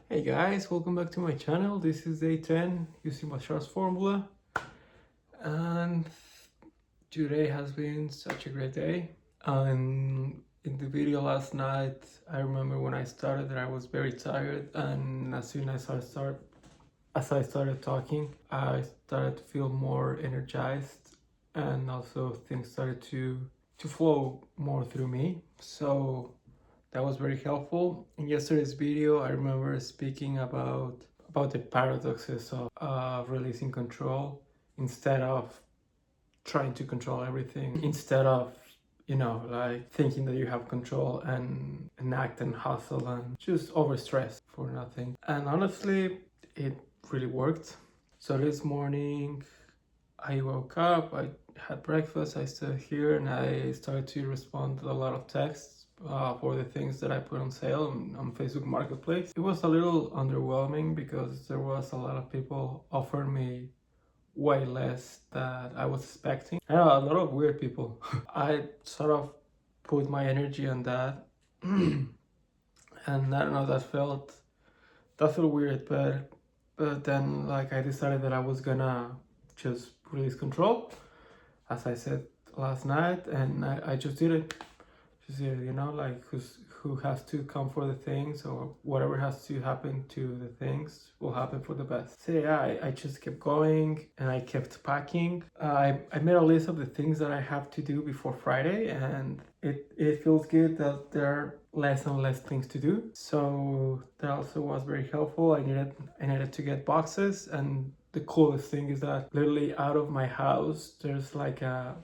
Hey guys, welcome back to my channel. This is day 10 using Bashar's formula, and today has been such a great day. In the video last night, I remember when I started that I was very tired, and as soon as I started talking, I started to feel more energized, and also things started to flow more through me. So that was very helpful. In yesterday's video, I remember speaking about the paradoxes of releasing control instead of trying to control everything, instead of like thinking that you have control and act and hustle and just overstress for nothing. And honestly, it really worked. So this morning I woke up, I had breakfast, I stood here and I started to respond to a lot of texts for the things that I put on sale on Facebook Marketplace. It was a little underwhelming because there was a lot of people offering me way less that I was expecting. I know a lot of weird people. I sort of put my energy on that and I don't know, that felt weird, but then like I decided that I was gonna just release control, as I said last night, and I just did it. Just did it, like who has to come for the things, or whatever has to happen to the things will happen for the best. So yeah, I just kept going and I kept packing. I made a list of the things that I have to do before Friday, and it feels good that there are less and less things to do. So that also was very helpful. I needed to get boxes, and the coolest thing is that literally out of my house there's like a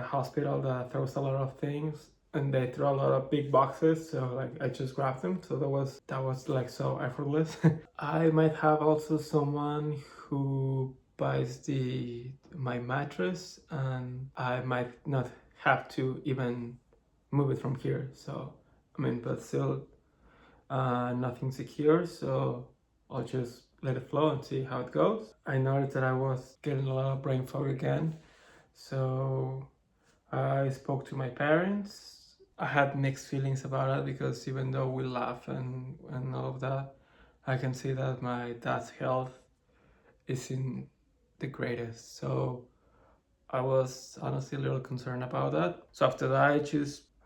hospital that throws a lot of things, and they throw a lot of big boxes, so like I just grabbed them. So that was like so effortless. I might have also someone who buys the my mattress, and I might not have to even move it from here. So I mean, but still nothing secure, so I'll just let it flow and see how it goes. I noticed that I was getting a lot of brain fog again, so I spoke to my parents. I had mixed feelings about it because even though we laugh and all of that, I can see that my dad's health isn't the greatest. So I was honestly a little concerned about that. So after that, I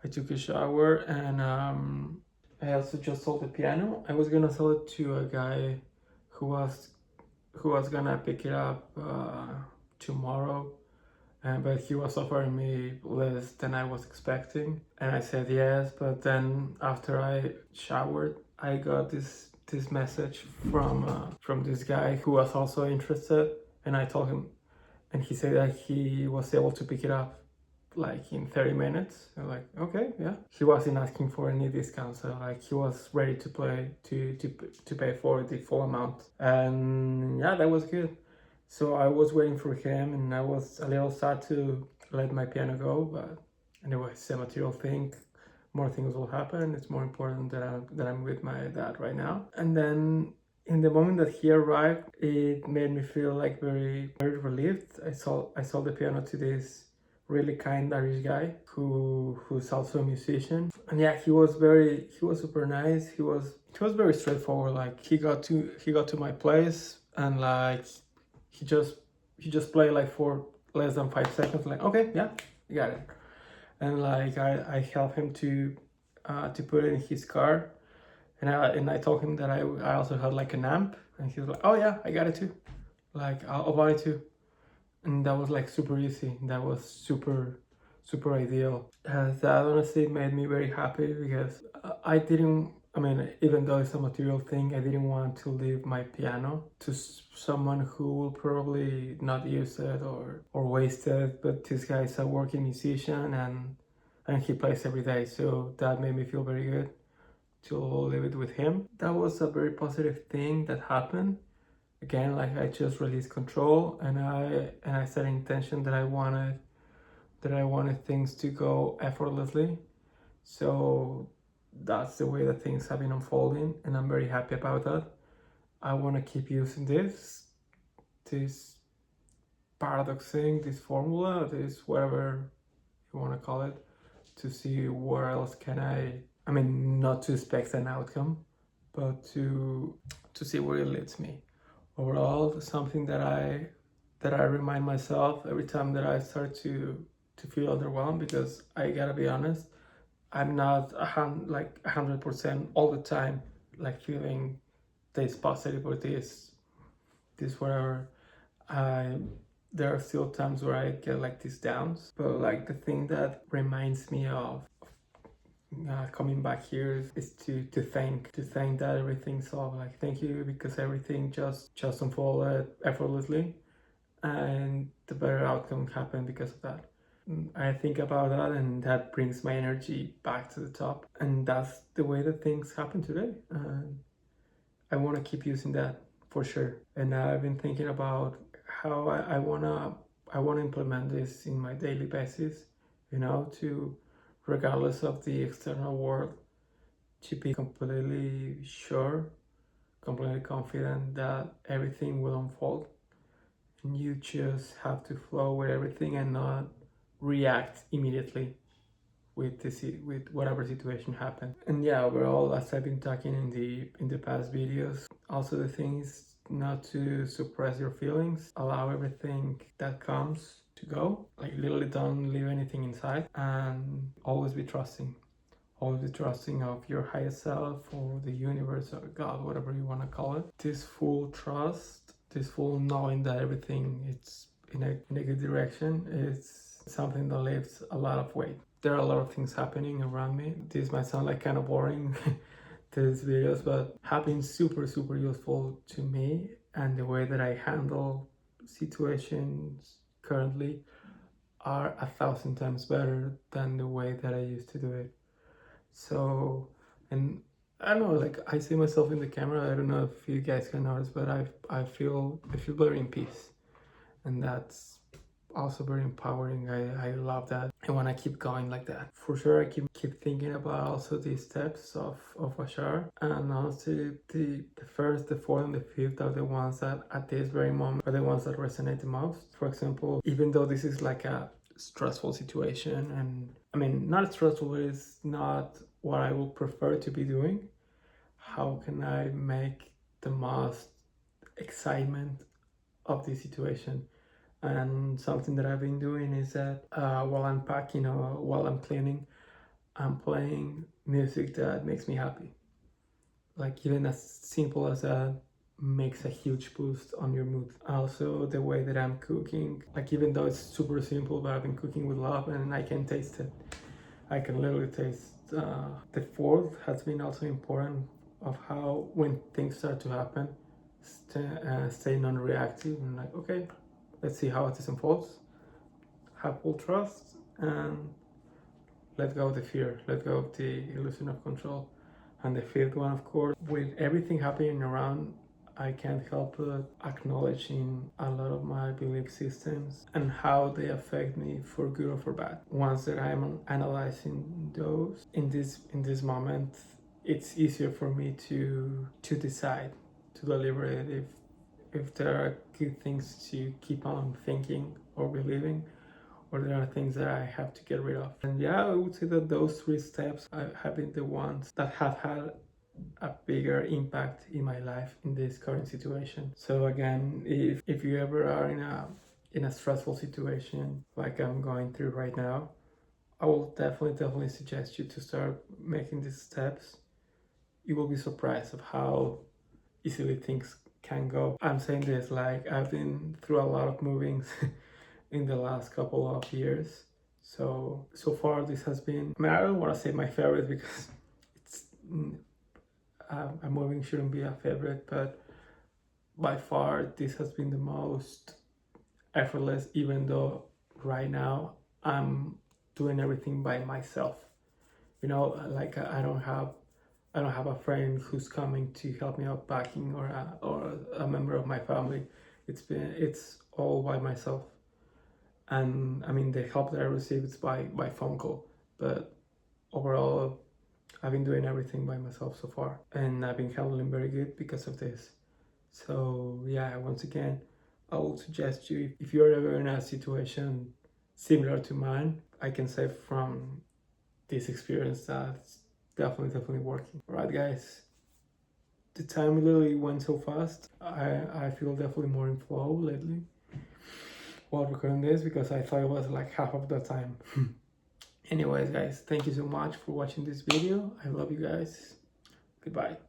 took a shower, and I also just sold the piano. I was gonna sell it to a guy who was gonna pick it up tomorrow, but he was offering me less than I was expecting, and I said yes. But then after I showered, I got this message from this guy who was also interested, and I told him, and he said that he was able to pick it up like in 30 minutes. I'm like, okay, yeah. He wasn't asking for any discount, so like he was ready to pay for the full amount, and yeah, that was good. So I was waiting for him, and I was a little sad to let my piano go, but anyway, it's a material thing. More things will happen. It's more important that I'm with my dad right now. And then in the moment that he arrived, it made me feel like very relieved. I sold the piano to this really kind Irish guy who's also a musician, and yeah, he was super nice. He was very straightforward. Like he got to my place, and like he just played like for less than 5 seconds. Like, okay, yeah, you got it. And like I helped him to put it in his car, and I told him that I also had like an amp, and he was like, oh yeah, I got it too. Like I'll buy it too. And that was like super easy. That was super ideal. That honestly made me very happy because I didn't. I mean, even though it's a material thing, I didn't want to leave my piano to someone who will probably not use it or waste it. But this guy is a working musician, and he plays every day, so that made me feel very good to leave it with him. That was a very positive thing that happened. Again, like I just released control, and I set an intention that I wanted things to go effortlessly. So that's the way that things have been unfolding, and I'm very happy about that. I want to keep using this paradox thing, this formula, this whatever you want to call it, to see where else can I mean, not to expect an outcome, but to see where it leads me. Overall, something that I remind myself every time that I start to feel overwhelmed, because I gotta be honest, I'm not like 100% all the time like feeling this positive or this whatever. I There are still times where I get like these downs, but like the thing that reminds me of coming back here is to thank that everything's all like thank you, because everything just unfolded effortlessly, and the better outcome happened because of that. I think about that, and that brings my energy back to the top, and that's the way that things happen today. I want to keep using that for sure. And I've been thinking about how I wanna implement this in my daily basis, to regardless of the external world, to be completely sure, completely confident that everything will unfold, and you just have to flow with everything and not react immediately with whatever situation happened. And yeah, overall, as I've been talking in the past videos, also the thing is not to suppress your feelings. Allow everything that comes to go. Like literally don't leave anything inside, and always be trusting. Always be trusting of your higher self or the universe or God, whatever you want to call it. This full trust, this full knowing that everything is in a good direction, is something that lifts a lot of weight. There are a lot of things happening around me. This might sound like kind of boring these videos, but have been super useful to me, and the way that I handle situations currently are 1,000 times better than the way that I used to do it. So, and I don't know, like I see myself in the camera. I don't know if you guys can notice, but I feel very in peace, and that's also very empowering. I love that. I want to keep going like that. For sure, I keep thinking about also the steps of Bashar, and also the first, the fourth, and the fifth are the ones that at this very moment are the ones that resonate the most. For example, even though this is like a stressful situation, and I mean not stressful, it's not what I would prefer to be doing. How can I make the most excitement of the situation? And something that I've been doing is that while I'm packing or while I'm cleaning, I'm playing music that makes me happy. Like even as simple as that makes a huge boost on your mood. Also the way that I'm cooking, like even though it's super simple, but I've been cooking with love and I can taste it. I can literally taste. The fourth has been also important of how when things start to happen, stay non-reactive and like okay, let's see how this unfolds. Have full trust and let go of the fear, let go of the illusion of control. And the fifth one, of course, with everything happening around, I can't help but acknowledging a lot of my belief systems and how they affect me for good or for bad. Once that I'm analyzing those in this moment, it's easier for me to decide, to deliberate if there are good things to keep on thinking or believing, or there are things that I have to get rid of. And yeah, I would say that those three steps have been the ones that have had a bigger impact in my life in this current situation. So again, if you ever are in a stressful situation like I'm going through right now, I will definitely suggest you to start making these steps. You will be surprised of how easily things can go. I'm saying this like I've been through a lot of movings in the last couple of years. So far this has been, I mean, I don't want to say my favorite because it's a moving shouldn't be a favorite, but by far this has been the most effortless, even though right now I'm doing everything by myself. Like I don't have a friend who's coming to help me out packing, or a member of my family. It's all by myself. And I mean the help that I receive is by phone call, but overall I've been doing everything by myself so far, and I've been handling very good because of this. So yeah, once again, I would suggest you, if you're ever in a situation similar to mine, I can say from this experience that it's definitely working. All right, guys, the time literally went so fast. I feel definitely more in flow lately while recording this, because I thought it was like half of the time. Anyways, guys, thank you so much for watching this video. I love you guys. Goodbye.